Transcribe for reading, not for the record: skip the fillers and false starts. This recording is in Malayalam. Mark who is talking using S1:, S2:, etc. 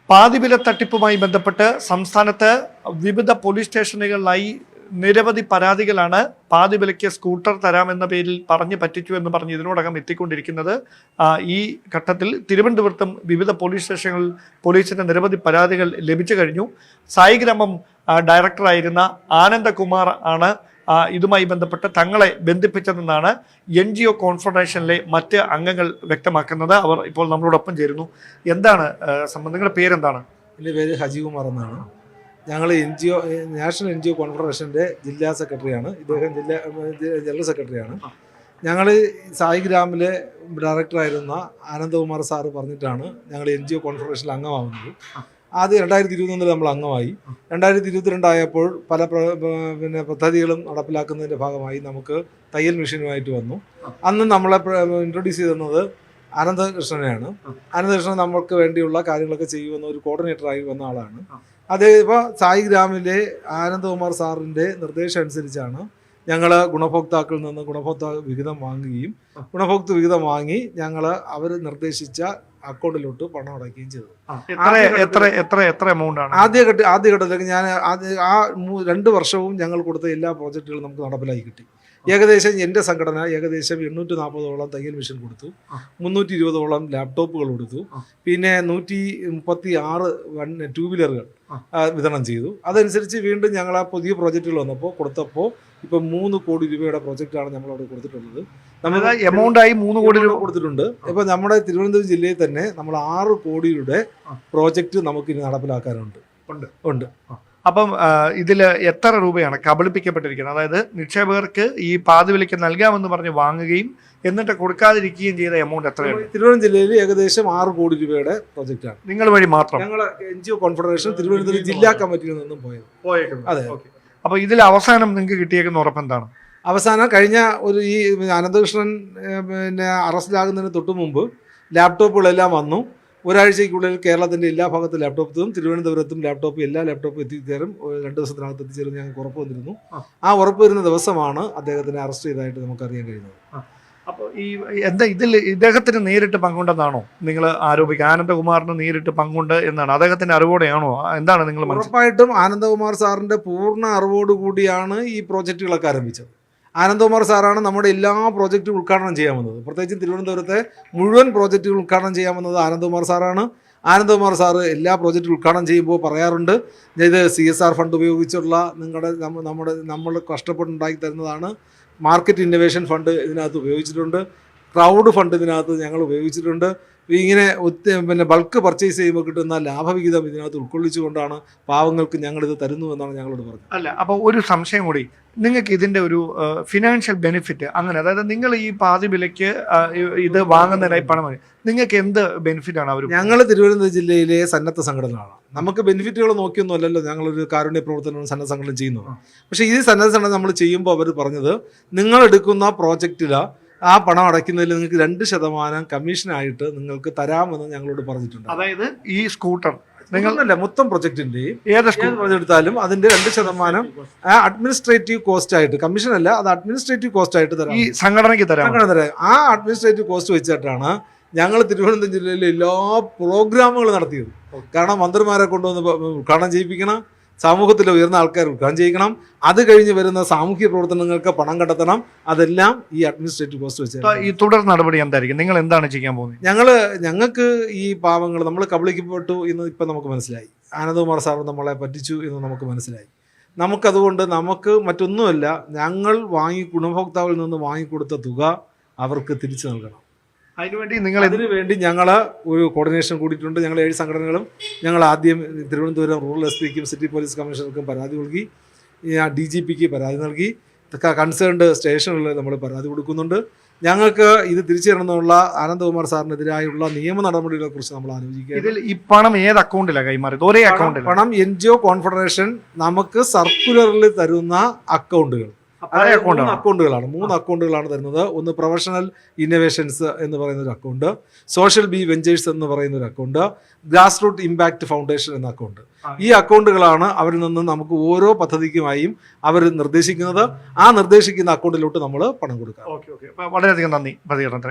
S1: പാതിവില തട്ടിപ്പുമായി ബന്ധപ്പെട്ട് സംസ്ഥാനത്ത് വിവിധ പോലീസ് സ്റ്റേഷനുകളിലായി നിരവധി പരാതികളാണ് പാതിവിലയ്ക്ക് സ്കൂട്ടർ തരാമെന്ന പേരിൽ പറഞ്ഞു പറ്റിച്ചു എന്ന് പറഞ്ഞ് ഇതിനോടകം എത്തിക്കൊണ്ടിരിക്കുന്നത്. ഈ ഘട്ടത്തിൽ തിരുവനന്തപുരത്തും വിവിധ പോലീസ് സ്റ്റേഷനുകളിൽ പോലീസിന് നിരവധി പരാതികൾ ലഭിച്ചു കഴിഞ്ഞു. സായിഗ്രാമം ഡയറക്ടറായിരുന്ന ആനന്ദകുമാർ ആണ് ഇതുമായി ബന്ധപ്പെട്ട് തങ്ങളെ ബന്ധിപ്പിച്ചതെന്നാണ് NGO കോൺഫെഡറേഷനിലെ മറ്റ് അംഗങ്ങൾ വ്യക്തമാക്കുന്നത്. അവർ ഇപ്പോൾ നമ്മളോടൊപ്പം ചേരുന്നു. എന്താണ് നിങ്ങളുടെ പേരെന്താണ്?
S2: എൻ്റെ പേര് ഹജികുമാർ എന്നാണ്. ഞങ്ങൾ നാഷണൽ NGO കോൺഫെഡറേഷൻ്റെ ജില്ലാ സെക്രട്ടറിയാണ്. ഇദ്ദേഹം ജനറൽ സെക്രട്ടറിയാണ്. ഞങ്ങൾ സായിഗ്രാമിലെ ഡയറക്ടറായിരുന്ന ആനന്ദകുമാർ സാറ് പറഞ്ഞിട്ടാണ് ഞങ്ങൾ NGO കോൺഫെഡറേഷനിൽ അംഗമാവുന്നത്. ആദ്യം 2021 നമ്മൾ അംഗമായി. 2022 ആയപ്പോൾ പല പദ്ധതികളും നടപ്പിലാക്കുന്നതിൻ്റെ ഭാഗമായി നമുക്ക് തയ്യൽ മെഷീനുമായിട്ട് വന്നു. അന്ന് നമ്മളെ ഇൻട്രൊഡ്യൂസ് ചെയ്തിരുന്നത് അനന്തകൃഷ്ണനെയാണ്. അനന്തകൃഷ്ണൻ നമുക്ക് വേണ്ടിയുള്ള കാര്യങ്ങളൊക്കെ ചെയ്യുമെന്ന ഒരു കോർഡിനേറ്ററായി വന്ന ആളാണ്. അതേ ഇപ്പോൾ സായിഗ്രാമിലെ ആനന്ദകുമാർ സാറിൻ്റെ നിർദ്ദേശം അനുസരിച്ചാണ് ഞങ്ങൾ ഗുണഭോക്താക്കളിൽ നിന്ന് ഗുണഭോക്തൃ വിഹിതം വാങ്ങുകയും ഗുണഭോക്തൃ വിഹിതം വാങ്ങി ഞങ്ങൾ അവർ നിർദ്ദേശിച്ച അക്കൗണ്ടിലോട്ട് പണം അടയ്ക്കുകയും ചെയ്തു.
S1: എത്ര എമൗണ്ട് ആണ്?
S2: ആദ്യഘട്ടത്തിലേക്ക് ഞാൻ ആ 2 വർഷവും ഞങ്ങൾ കൊടുത്ത എല്ലാ പ്രോജക്റ്റുകളും നമുക്ക് നടപ്പിലാക്കി കിട്ടി. ഏകദേശം എൻ്റെ സംഘടന ഏകദേശം 840ഓളം തയ്യൽ മെഷീൻ കൊടുത്തു, 320ഓളം ലാപ്ടോപ്പുകൾ കൊടുത്തു, പിന്നെ 136 ടൂ വീലറുകൾ വിതരണം ചെയ്തു. അതനുസരിച്ച് വീണ്ടും ഞങ്ങൾ ആ പുതിയ പ്രോജക്റ്റുകൾ കൊടുത്തപ്പോൾ ഇപ്പം 3 കോടി രൂപയുടെ പ്രോജക്റ്റാണ് നമ്മളവിടെ കൊടുത്തിട്ടുള്ളത്. നമ്മൾ
S1: എമൗണ്ടായി 3 കോടി രൂപ
S2: കൊടുത്തിട്ടുണ്ട്. ഇപ്പം നമ്മുടെ തിരുവനന്തപുരം ജില്ലയിൽ തന്നെ നമ്മൾ 6 കോടിയുടെ പ്രോജക്റ്റ് നമുക്ക് ഇനി നടപ്പിലാക്കാനുണ്ട്. ഉണ്ട്.
S1: അപ്പം ഇതിൽ എത്ര രൂപയാണ് കബളിപ്പിക്കപ്പെട്ടിരിക്കുന്നത്? അതായത് നിക്ഷേപകർക്ക് ഈ പാതിവിലയ്ക്ക് നൽകാമെന്ന് പറഞ്ഞ് വാങ്ങുകയും എന്നിട്ട് കൊടുക്കാതിരിക്കുകയും ചെയ്ത എമൗണ്ട് എത്രയാണ്?
S2: തിരുവനന്തപുരം ജില്ലയിൽ ഏകദേശം 6 കോടി രൂപയുടെ പ്രോജക്റ്റാണ്.
S1: നിങ്ങൾ വഴി മാത്രം?
S2: ഞങ്ങൾ NGO കോൺഫെഡറേഷൻ തിരുവനന്തപുരം ജില്ലാ കമ്മിറ്റിയിൽ നിന്നും പോയത്. അതെ.
S1: അപ്പോൾ ഇതിൽ അവസാനം നിങ്ങൾക്ക് കിട്ടിയേക്കുന്ന ഉറപ്പെന്താണ്?
S2: അവസാനം കഴിഞ്ഞ ഈ അനന്തകൃഷ്ണൻ അറസ്റ്റിലാകുന്നതിന് തൊട്ട് മുമ്പ് ലാപ്ടോപ്പുകളെല്ലാം വന്നു. ഒരാഴ്ചയ്ക്കുള്ളിൽ കേരളത്തിൻ്റെ എല്ലാ ഭാഗത്തും ലാപ്ടോപ്പും തിരുവനന്തപുരത്തും എല്ലാ ലാപ്ടോപ്പും എത്തിച്ചേരും. 2 ദിവസത്തിനകത്ത് എത്തിച്ചേരും ഞങ്ങൾക്ക് ഉറപ്പ് വന്നിരുന്നു. ആ ഉറപ്പ് വരുന്ന ദിവസമാണ് അദ്ദേഹത്തിനെ അറസ്റ്റ് ചെയ്തതായിട്ട് നമുക്കറിയാൻ കഴിയുന്നത്.
S1: അപ്പോൾ ഇതിൽ ഇദ്ദേഹത്തിന് നേരിട്ട് പങ്കുണ്ടെന്നാണോ നിങ്ങൾ ആരോപിക്കുക? ആനന്ദകുമാറിന് നേരിട്ട് പങ്കുണ്ട് എന്നാണ് അദ്ദേഹത്തിന്റെ അറിവോടെയാണോ? എന്താണ് നിങ്ങൾ?
S2: ഉറപ്പായിട്ടും ആനന്ദകുമാർ സാറിന്റെ പൂർണ്ണ അറിവോടുകൂടിയാണ് ഈ പ്രോജക്റ്റുകളൊക്കെ ആരംഭിച്ചത്. ആനന്ദകുമാർ സാറാണ് നമ്മുടെ എല്ലാ പ്രോജക്റ്റും ഉദ്ഘാടനം ചെയ്യാൻ വന്നത്. പ്രത്യേകിച്ചും തിരുവനന്തപുരത്തെ മുഴുവൻ പ്രോജക്റ്റുകൾ ഉദ്ഘാടനം ചെയ്യാൻ വന്നത് ആനന്ദകുമാർ സാറാണ്. ആനന്ദകുമാർ സാറ് എല്ലാ പ്രോജക്റ്റും ഉദ്ഘാടനം ചെയ്യുമ്പോൾ പറയാറുണ്ട്, ഇത് CSR ഫണ്ട് ഉപയോഗിച്ചുള്ള നമ്മൾ കഷ്ടപ്പെട്ടുണ്ടാക്കി തരുന്നതാണ്. മാർക്കറ്റ് ഇന്നൊവേഷൻ ഫണ്ട് ഇതിനകത്ത് ഉപയോഗിച്ചിട്ടുണ്ട്. ക്രൗഡ് ഫണ്ട് ഇതിനകത്ത് ഞങ്ങൾ ഉപയോഗിച്ചിട്ടുണ്ട്. ഇങ്ങനെ ബൾക്ക് പർച്ചേസ് ചെയ്യുമ്പോൾ കിട്ടുന്ന ലാഭവിഹിതം ഇതിനകത്ത് ഉൾക്കൊള്ളിച്ചുകൊണ്ടാണ് പാവങ്ങൾക്ക് ഞങ്ങളിത് തരുന്നു എന്നാണ് ഞങ്ങളോട് പറഞ്ഞത്.
S1: അല്ല, അപ്പോൾ ഒരു സംശയം കൂടി, നിങ്ങൾക്ക് ഇതിൻ്റെ ഒരു ഫിനാൻഷ്യൽ ബെനിഫിറ്റ് അങ്ങനെ, അതായത് നിങ്ങൾ ഈ പാതി വിലയ്ക്ക് ഇത് വാങ്ങുന്നതിനായി പണം നിങ്ങൾക്ക് എന്ത് ബെനിഫിറ്റാണ് അവർ?
S2: ഞങ്ങൾ തിരുവനന്തപുരം ജില്ലയിലെ സന്നദ്ധ സംഘടനകളാണ്. നമുക്ക് ബെനിഫിറ്റുകൾ നോക്കിയൊന്നും അല്ലല്ലോ ഞങ്ങളൊരു കാരുണ്യ പ്രവർത്തനവും സന്നദ്ധ സംഘടന ചെയ്യുന്നത്. പക്ഷേ ഈ സന്നദ്ധ സംഘടന നമ്മൾ ചെയ്യുമ്പോൾ അവർ പറഞ്ഞത്, നിങ്ങൾ എടുക്കുന്ന പ്രോജക്റ്റിൽ ആ പണം അടയ്ക്കുന്നതിൽ നിങ്ങൾക്ക് 2% കമ്മീഷനായിട്ട് നിങ്ങൾക്ക് തരാമെന്ന് ഞങ്ങളോട് പറഞ്ഞിട്ടുണ്ട്.
S1: അതായത് ഈ സ്കൂട്ടർ
S2: നിങ്ങളല്ല മൊത്തം പ്രൊജക്ടിന്റെയും ഏത് പ്രോജക്ട് എടുത്താലും അതിന്റെ 2% അഡ്മിനിസ്ട്രേറ്റീവ് കോസ്റ്റ് ആയിട്ട്, കമ്മീഷൻ അല്ല, അത് അഡ്മിനിസ്ട്രേറ്റീവ് കോസ്റ്റ് ആയിട്ട് തരാം.
S1: ഈ സംഘടനയ്ക്ക് തരാം.
S2: ആ അഡ്മിനിസ്ട്രേറ്റീവ് കോസ്റ്റ് വെച്ചിട്ടാണ് ഞങ്ങൾ തിരുവനന്തപുരം ജില്ലയിലെ എല്ലാ പ്രോഗ്രാമുകളും നടത്തിയത്. കാരണം മന്ത്രിമാരെ കൊണ്ടുവന്ന് ഉദ്ഘാടനം ചെയ്യിപ്പിക്കണം, സമൂഹത്തിൽ ഉയർന്ന ആൾക്കാർ ഉദ്ഘാടനം ചെയ്യിക്കണം, അത് കഴിഞ്ഞ് വരുന്ന സാമൂഹ്യ പ്രവർത്തനങ്ങൾക്ക് പണം കണ്ടെത്തണം. അതെല്ലാം ഈ അഡ്മിനിസ്ട്രേറ്റീവ് കോസ്റ്റ് വെച്ച്.
S1: ഈ തുടർ നടപടി എന്തായിരിക്കും? നിങ്ങൾ എന്താണ് ചെയ്യാൻ പോകുന്നത്?
S2: ഞങ്ങൾക്ക് ഈ പാവങ്ങൾ നമ്മൾ കബളിക്കപ്പെട്ടു എന്ന് ഇപ്പം നമുക്ക് മനസ്സിലായി. ആനന്ദകുമാർ സാർ നമ്മളെ പറ്റിച്ചു എന്ന് നമുക്ക് മനസ്സിലായി. നമുക്കതുകൊണ്ട് നമുക്ക് മറ്റൊന്നുമല്ല, ഞങ്ങൾ ഗുണഭോക്താവിൽ നിന്ന് വാങ്ങിക്കൊടുത്ത തുക അവർക്ക് തിരിച്ചു നൽകണം. അതിനുവേണ്ടി ഞങ്ങൾ ഒരു കോർഡിനേഷൻ കൂടിയിട്ടുണ്ട്. ഞങ്ങൾ 7 സംഘടനകളും ഞങ്ങൾ ആദ്യം തിരുവനന്തപുരം റൂറൽ SPക്കും സിറ്റി പോലീസ് കമ്മീഷണർക്കും പരാതി നൽകി, DGPക്ക് പരാതി നൽകി, കൺസേൺഡ് സ്റ്റേഷനുകളിൽ നമ്മൾ പരാതി കൊടുക്കുന്നുണ്ട്. ഞങ്ങൾക്ക് ഇത് തിരിച്ചു തരണമെന്നുള്ള ആനന്ദകുമാർ സാറിനെതിരായുള്ള നിയമ നടപടികളെ കുറിച്ച് നമ്മൾ ആലോചിക്കുക.
S1: ഇതിൽ ഈ പണം ഏത് അക്കൗണ്ടിലാണ് കൈമാറിയത്? ഒരേ അക്കൗണ്ടിൽ?
S2: പണം NGO കോൺഫെഡറേഷൻ നമുക്ക് സർക്കുലറിൽ തരുന്ന അക്കൗണ്ടുകളാണ്. 3 അക്കൗണ്ടുകളാണ് തരുന്നത്. ഒന്ന് പ്രൊഫഷണൽ ഇന്നൊവേഷൻസ് എന്ന് പറയുന്ന ഒരു അക്കൗണ്ട്, സോഷ്യൽ ബി വെഞ്ചേഴ്സ് എന്ന് പറയുന്ന ഒരു account, grass root impact foundation എന്ന അക്കൗണ്ട്. ഈ അക്കൗണ്ടുകളാണ് അവരിൽ നിന്ന് നമുക്ക് ഓരോ പദ്ധതിക്കുമായും അവർ നിർദ്ദേശിക്കുന്നത്. ആ നിർദ്ദേശിക്കുന്ന അക്കൗണ്ടിലോട്ട് നമ്മൾ പണം കൊടുക്കുക.
S1: വളരെയധികം നന്ദി പ്രതികരണത്തിന്.